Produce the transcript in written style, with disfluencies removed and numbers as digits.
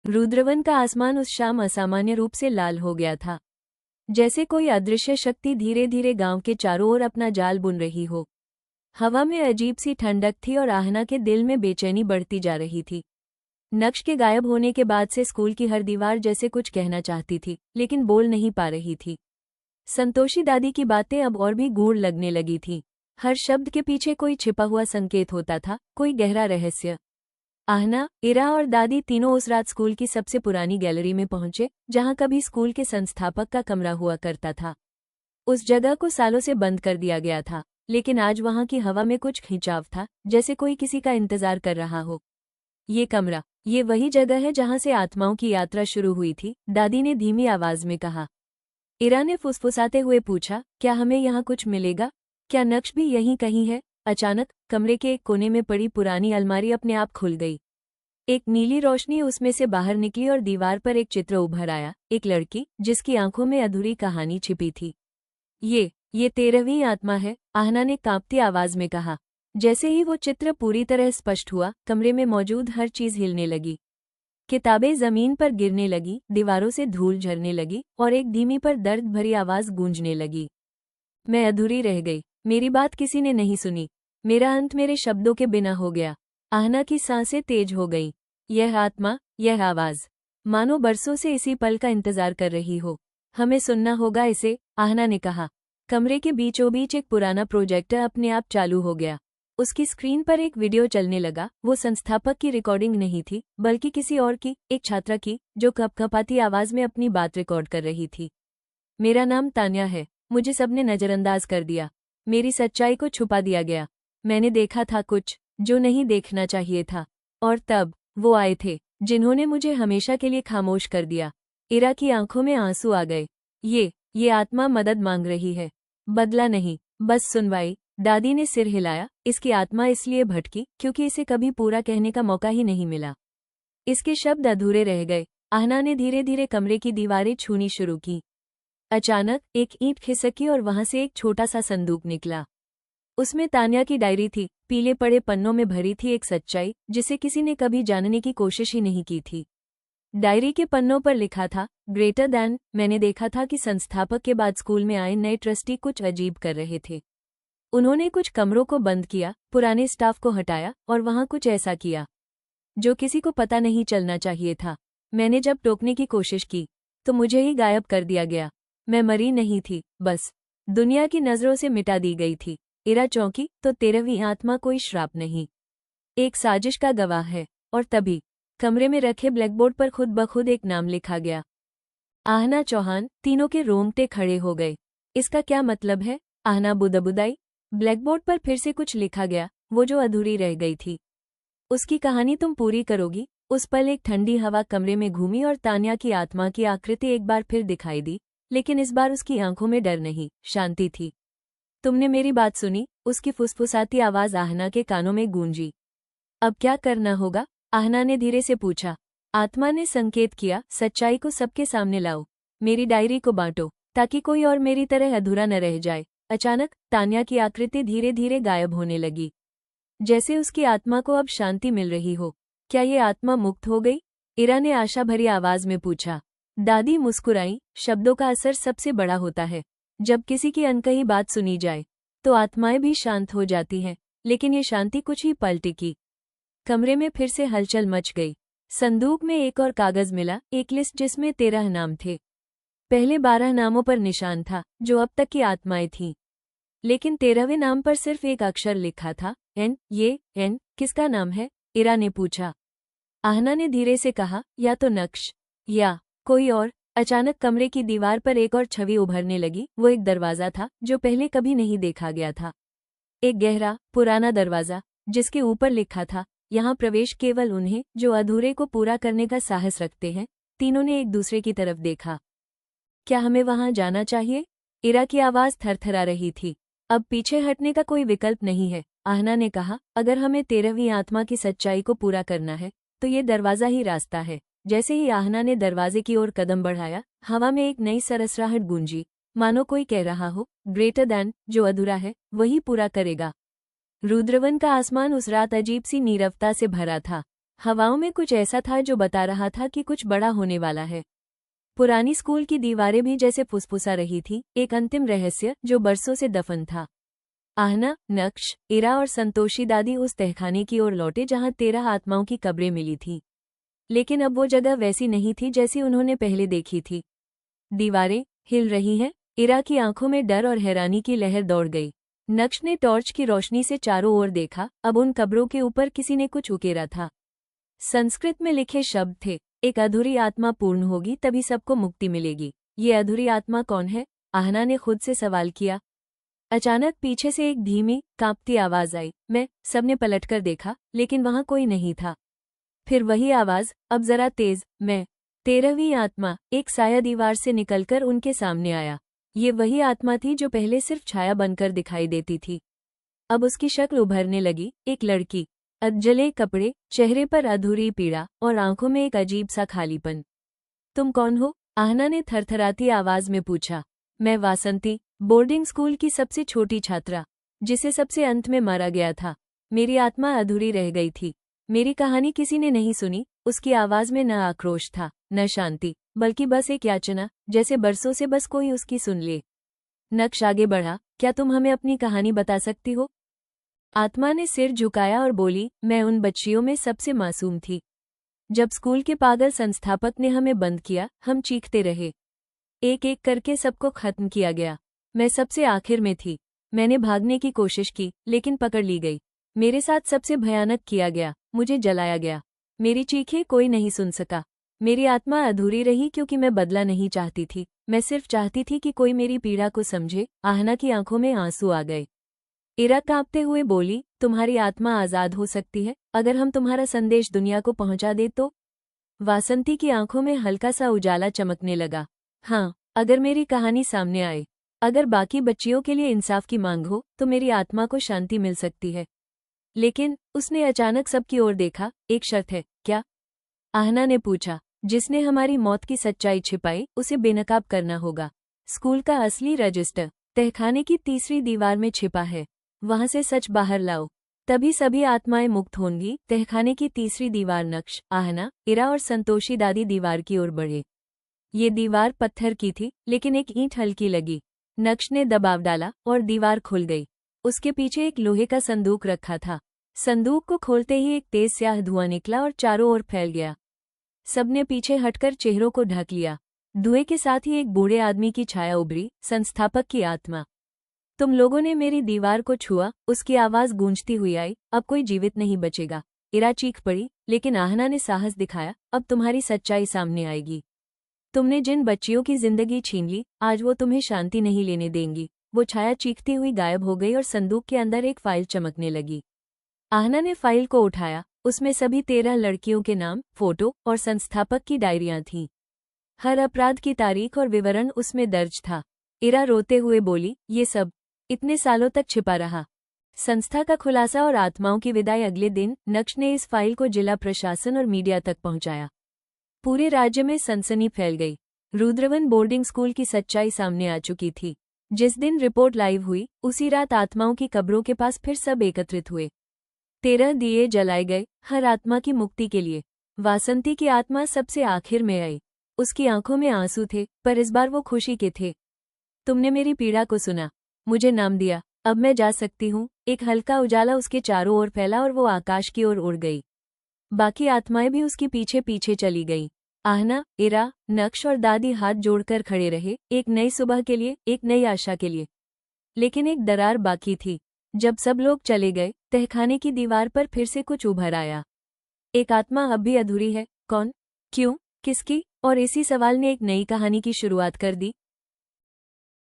रुद्रवन का आसमान उस शाम असामान्य रूप से लाल हो गया था, जैसे कोई अदृश्य शक्ति धीरे धीरे गांव के चारों ओर अपना जाल बुन रही हो। हवा में अजीब सी ठंडक थी और आहना के दिल में बेचैनी बढ़ती जा रही थी। नक्श के गायब होने के बाद से स्कूल की हर दीवार जैसे कुछ कहना चाहती थी, लेकिन बोल नहीं पा रही थी। संतोषी दादी की बातें अब और भी गूढ़ लगने लगी थीं। हर शब्द के पीछे कोई छिपा हुआ संकेत होता था, कोई गहरा रहस्य। आहना, इरा और दादी तीनों उस रात स्कूल की सबसे पुरानी गैलरी में पहुंचे, जहां कभी स्कूल के संस्थापक का कमरा हुआ करता था। उस जगह को सालों से बंद कर दिया गया था, लेकिन आज वहां की हवा में कुछ खिंचाव था, जैसे कोई किसी का इंतजार कर रहा हो। ये कमरा, ये वही जगह है जहां से आत्माओं की यात्रा शुरू हुई थी, दादी ने धीमी आवाज में कहा। इरा ने फुसफुसाते हुए पूछा, क्या हमें यहाँ कुछ मिलेगा? क्या नक्श भी यहीं कहीं है? अचानक कमरे के एक कोने में पड़ी पुरानी अलमारी अपने आप खुल गई। एक नीली रोशनी उसमें से बाहर निकली और दीवार पर एक चित्र उभर आया, एक लड़की जिसकी आंखों में अधूरी कहानी छिपी थी। ये 13वीं आत्मा है, आहना ने कांपती आवाज में कहा। जैसे ही वो चित्र पूरी तरह स्पष्ट हुआ, कमरे में मौजूद हर चीज हिलने लगी। किताबें जमीन पर गिरने लगी, दीवारों से धूल झरने लगी और एक धीमी पर दर्द भरी आवाज गूंजने लगी। मैं अधूरी रह गई, मेरी बात किसी ने नहीं सुनी, मेरा अंत मेरे शब्दों के बिना हो गया। आहना की सांसें तेज हो गईं। यह आत्मा, यह आवाज, मानो बरसों से इसी पल का इंतजार कर रही हो। हमें सुनना होगा इसे, आहना ने कहा। कमरे के बीचों बीच एक पुराना प्रोजेक्टर अपने आप चालू हो गया। उसकी स्क्रीन पर एक वीडियो चलने लगा। वो संस्थापक की रिकॉर्डिंग नहीं थी, बल्कि किसी और की, एक छात्रा की, जो कपकपाती आवाज में अपनी बात रिकॉर्ड कर रही थी। मेरा नाम तान्या है, मुझे सबने नजरअंदाज कर दिया, मेरी सच्चाई को छुपा दिया गया। मैंने देखा था कुछ जो नहीं देखना चाहिए था, और तब वो आए थे जिन्होंने मुझे हमेशा के लिए खामोश कर दिया। इरा की आंखों में आंसू आ गए। ये आत्मा मदद मांग रही है, बदला नहीं, बस सुनवाई। दादी ने सिर हिलाया। इसकी आत्मा इसलिए भटकी क्योंकि इसे कभी पूरा कहने का मौका ही नहीं मिला। इसके शब्द अधूरे रह गए। आहना ने धीरे धीरे कमरे की दीवारें छूनी शुरू की। अचानक एक ईंट खिसकी और वहां से एक छोटा सा संदूक निकला। उसमें तान्या की डायरी थी, पीले पड़े पन्नों में भरी थी एक सच्चाई जिसे किसी ने कभी जानने की कोशिश ही नहीं की थी। डायरी के पन्नों पर लिखा था, ग्रेटर दैन। मैंने देखा था कि संस्थापक के बाद स्कूल में आए नए ट्रस्टी कुछ अजीब कर रहे थे। उन्होंने कुछ कमरों को बंद किया, पुराने स्टाफ को हटाया और वहां कुछ ऐसा किया जो किसी को पता नहीं चलना चाहिए था। मैंने जब टोकने की कोशिश की तो मुझे ही गायब कर दिया गया। मैं मरी नहीं थी, बस दुनिया की नजरों से मिटा दी गई थी। इरा चौंकी, तो 13वीं आत्मा कोई श्राप नहीं, एक साजिश का गवाह है। और तभी कमरे में रखे ब्लैकबोर्ड पर खुद ब खुद एक नाम लिखा गया, आहना चौहान। तीनों के रोंगटे खड़े हो गए। इसका क्या मतलब है? आहना बुदबुदाई। ब्लैकबोर्ड पर फिर से कुछ लिखा गया, वो जो अधूरी रह गई थी, उसकी कहानी तुम पूरी करोगी। उस पल एक ठंडी हवा कमरे में घूमी और तान्या की आत्मा की आकृति एक बार फिर दिखाई दी, लेकिन इस बार उसकी आंखों में डर नहीं, शांति थी। तुमने मेरी बात सुनी? उसकी फुसफुसाती आवाज आहना के कानों में गूंजी। अब क्या करना होगा? आहना ने धीरे से पूछा। आत्मा ने संकेत किया, सच्चाई को सबके सामने लाओ, मेरी डायरी को बांटो, ताकि कोई और मेरी तरह अधूरा न रह जाए। अचानक तान्या की आकृति धीरे धीरे गायब होने लगी, जैसे उसकी आत्मा को अब शांति मिल रही हो। क्या ये आत्मा मुक्त हो गई? इरा ने आशा भरी आवाज में पूछा। दादी मुस्कुराई। शब्दों का असर सबसे बड़ा होता है। जब किसी की अनकही बात सुनी जाए तो आत्माएं भी शांत हो जाती हैं, लेकिन ये शांति कुछ ही पल टिकी। कमरे में फिर से हलचल मच गई। संदूक में एक और कागज मिला, एक लिस्ट जिसमें 13 नाम थे। पहले 12 नामों पर निशान था, जो अब तक की आत्माएं थीं, लेकिन 13वें नाम पर सिर्फ एक अक्षर लिखा था, एन। ये एन किसका नाम है? इरा ने पूछा। आहना ने धीरे से कहा, या तो नक्श या कोई और। अचानक कमरे की दीवार पर एक और छवि उभरने लगी। वो एक दरवाजा था जो पहले कभी नहीं देखा गया था। एक गहरा पुराना दरवाजा जिसके ऊपर लिखा था, यहाँ प्रवेश केवल उन्हें जो अधूरे को पूरा करने का साहस रखते हैं। तीनों ने एक दूसरे की तरफ देखा। क्या हमें वहां जाना चाहिए? इरा की आवाज थरथरा रही थी। अब पीछे हटने का कोई विकल्प नहीं है, आहना ने कहा। अगर हमें 13वीं आत्मा की सच्चाई को पूरा करना है तो ये दरवाजा ही रास्ता है। जैसे ही आहना ने दरवाजे की ओर कदम बढ़ाया, हवा में एक नई सरसराहट गूंजी, मानो कोई कह रहा हो, ग्रेटर दैन, जो अधूरा है वही पूरा करेगा। रुद्रवन का आसमान उस रात अजीब सी नीरवता से भरा था। हवाओं में कुछ ऐसा था जो बता रहा था कि कुछ बड़ा होने वाला है। पुरानी स्कूल की दीवारें भी जैसे फुसफुसा रही थी, एक अंतिम रहस्य जो बरसों से दफन था। आहना, नक्श, इरा और संतोषी दादी उस तहखाने की ओर लौटे जहां 13 आत्माओं की कब्रें मिली थीं। लेकिन अब वो जगह वैसी नहीं थी जैसी उन्होंने पहले देखी थी। दीवारें हिल रही हैं। इरा की आंखों में डर और हैरानी की लहर दौड़ गई। नक्श ने टॉर्च की रोशनी से चारों ओर देखा। अब उन कब्रों के ऊपर किसी ने कुछ उकेरा था। संस्कृत में लिखे शब्द थे, एक अधूरी आत्मा पूर्ण होगी तभी सबको मुक्ति मिलेगी। ये अधूरी आत्मा कौन है? आहना ने खुद से सवाल किया। अचानक पीछे से एक धीमी, कांपती आवाज आई। सबने पलटकर देखा, लेकिन वहां कोई नहीं था। फिर वही आवाज, अब जरा तेज। मैं 13वीं आत्मा, एक साया दीवार से निकलकर उनके सामने आया। ये वही आत्मा थी जो पहले सिर्फ छाया बनकर दिखाई देती थी। अब उसकी शक्ल उभरने लगी, एक लड़की, अधजले कपड़े, चेहरे पर अधूरी पीड़ा और आंखों में एक अजीब सा खालीपन। तुम कौन हो? आहना ने थरथराती आवाज में पूछा। मैं वासंती, बोर्डिंग स्कूल की सबसे छोटी छात्रा, जिसे सबसे अंत में मारा गया था। मेरी आत्मा अधूरी रह गई थी। मेरी कहानी किसी ने नहीं सुनी। उसकी आवाज में न आक्रोश था, न शांति, बल्कि बस एक याचना, जैसे बरसों से बस कोई उसकी सुन ले। नक्श आगे बढ़ा। क्या तुम हमें अपनी कहानी बता सकती हो? आत्मा ने सिर झुकाया और बोली, मैं उन बच्चियों में सबसे मासूम थी। जब स्कूल के पागल संस्थापक ने हमें बंद किया, हम चीखते रहे। एक एक करके सबको खत्म किया गया। मैं सबसे आखिर में थी। मैंने भागने की कोशिश की, लेकिन पकड़ ली गई। मेरे साथ सबसे भयानक किया गया, मुझे जलाया गया। मेरी चीखें कोई नहीं सुन सका। मेरी आत्मा अधूरी रही क्योंकि मैं बदला नहीं चाहती थी। मैं सिर्फ चाहती थी कि कोई मेरी पीड़ा को समझे। आहना की आंखों में आंसू आ गए। इरा कांपते हुए बोली, तुम्हारी आत्मा आजाद हो सकती है, अगर हम तुम्हारा संदेश दुनिया को पहुंचा दे तो? वासंती की आंखों में हल्का सा उजाला चमकने लगा। हाँ, अगर मेरी कहानी सामने आए, अगर बाकी बच्चियों के लिए इंसाफ की मांग हो, तो मेरी आत्मा को शांति मिल सकती है। लेकिन उसने अचानक सबकी ओर देखा। एक शर्त है क्या? आहना ने पूछा। जिसने हमारी मौत की सच्चाई छिपाई, उसे बेनकाब करना होगा। स्कूल का असली रजिस्टर तहखाने की तीसरी दीवार में छिपा है। वहां से सच बाहर लाओ, तभी सभी आत्माएं मुक्त होंगी। तहखाने की तीसरी दीवार। नक्श, आहना, इरा और संतोषी दादी दीवार की ओर बढ़े। ये दीवार पत्थर की थी, लेकिन एक ईंट हल्की लगी। नक्श ने दबाव डाला और दीवार खुल गई। उसके पीछे एक लोहे का संदूक रखा था। संदूक को खोलते ही एक तेज स्याह धुआं निकला और चारों ओर फैल गया। सबने पीछे हटकर चेहरों को ढक लिया। धुएं के साथ ही एक बूढ़े आदमी की छाया उभरी, संस्थापक की आत्मा। तुम लोगों ने मेरी दीवार को छुआ, उसकी आवाज गूंजती हुई आई। अब कोई जीवित नहीं बचेगा। इरा चीख पड़ी, लेकिन आहना ने साहस दिखाया। अब तुम्हारी सच्चाई सामने आएगी। तुमने जिन बच्चियों की जिंदगी छीन ली, आज वो तुम्हें शांति नहीं लेने देंगी। वो छाया चीखती हुई गायब हो गई और संदूक के अंदर एक फाइल चमकने लगी। आहना ने फाइल को उठाया। उसमें सभी 13 लड़कियों के नाम, फोटो और संस्थापक की डायरियां थीं। हर अपराध की तारीख और विवरण उसमें दर्ज था। इरा रोते हुए बोली, ये सब इतने सालों तक छिपा रहा। संस्था का खुलासा और आत्माओं की विदाई अगले दिन। नक्श ने इस फाइल को जिला प्रशासन और मीडिया तक पहुंचाया। पूरे राज्य में सनसनी फैल गई। रुद्रवन बोर्डिंग स्कूल की सच्चाई सामने आ चुकी थी। जिस दिन रिपोर्ट लाइव हुई, उसी रात आत्माओं की कब्रों के पास फिर सब एकत्रित हुए। 13 दिए जलाए गए, हर आत्मा की मुक्ति के लिए। वासंती की आत्मा सबसे आखिर में आई। उसकी आंखों में आंसू थे, पर इस बार वो खुशी के थे। तुमने मेरी पीड़ा को सुना, मुझे नाम दिया, अब मैं जा सकती हूँ। एक हल्का उजाला उसके चारों ओर फैला और वो आकाश की ओर उड़ गई। बाकी आत्माएं भी उसके पीछे पीछे चली गईं। आहना, इरा, नक्श और दादी हाथ जोड़कर खड़े रहे, एक नई सुबह के लिए, एक नई आशा के लिए। लेकिन एक दरार बाकी थी। जब सब लोग चले गए, तहखाने की दीवार पर फिर से कुछ उभर आया। एक आत्मा अब भी अधूरी है। कौन? क्यों? किसकी? और इसी सवाल ने एक नई कहानी की शुरुआत कर दी।